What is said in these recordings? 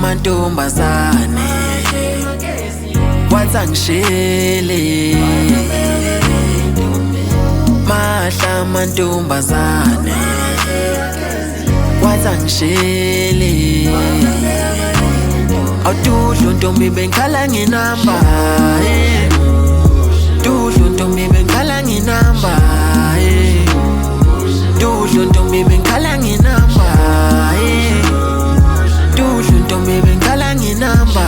mantombazane wathi angishele mahla mantombazane wathi angishele awududlu ntombi bengikhala nginamba dudlu ntombi bengikhala nginamba dudlu ntombi bengikhala nginamba dudlu ntombi bengikhala nginamba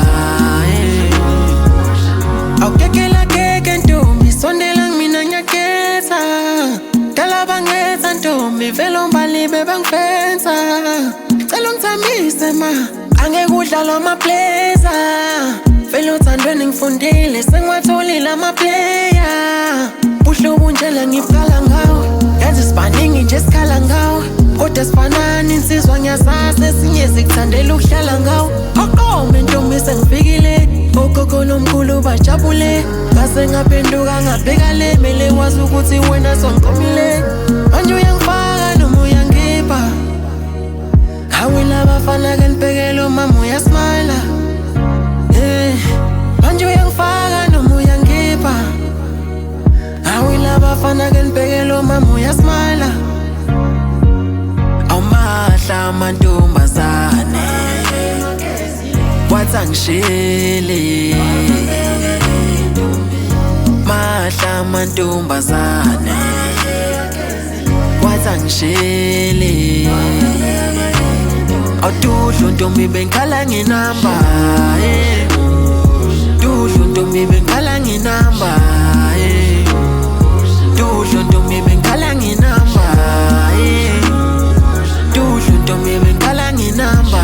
awukekela keke ntombi sondela mina ngiyakhetha dala bangetha ntombi vele umbali bebangifensa cela ungithamise ma angeke udlala amapleza vele uthandweni ngifundile sengiwatholile amaplayer buhle ubunjela ngibhala ngawo yazi sibaningi nje sikhala ngawo kodwa sifanani insizwa ngiyasazi esinye zikuthandela ukuhlala ngawo aqome ntombi sengifikile ogogo nomkhulu bajabule ngase ngaphenduka ngabheka le mele wazi ukuthi wena songiqomile manje uyangifaka noma uyangipa hawe labafana kanibhekelo mama uyasmile manje uyangifaka noma uyangipa hawe labafana kanibhekelo mama uyasmile awumahla mantombazane wathi angishele mahla mantombazane wathi angishele awududlu ntombi bengikhala nginamba dudlu ntombi bengikhala nginamba dudlu ntombi bengikhala nginamba dudlu ntombi bengikhala nginamba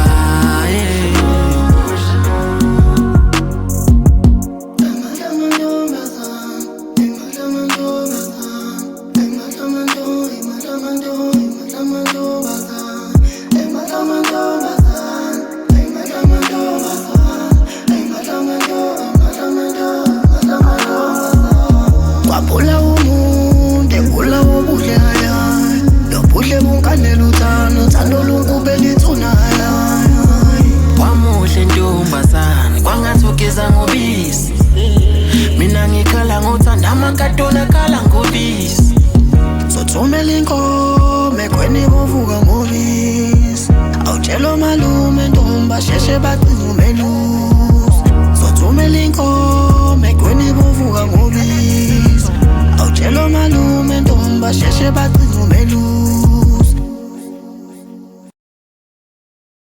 Wapula umuntu engula wobuhle haya lobuhle bunkanela uthando lungube lithunaya wamuhle ntombazane kwangathi ugeza ngobisi mina ngikhala ngothanda amakatona khala ngobisi sothumela inkome kweni bovuka ngobisi awutshelo malume ntomba sheshe bacinga umelusi sothumela inkome kweni bovuka ngobisi awutshelo malume ntomba sheshe bacinga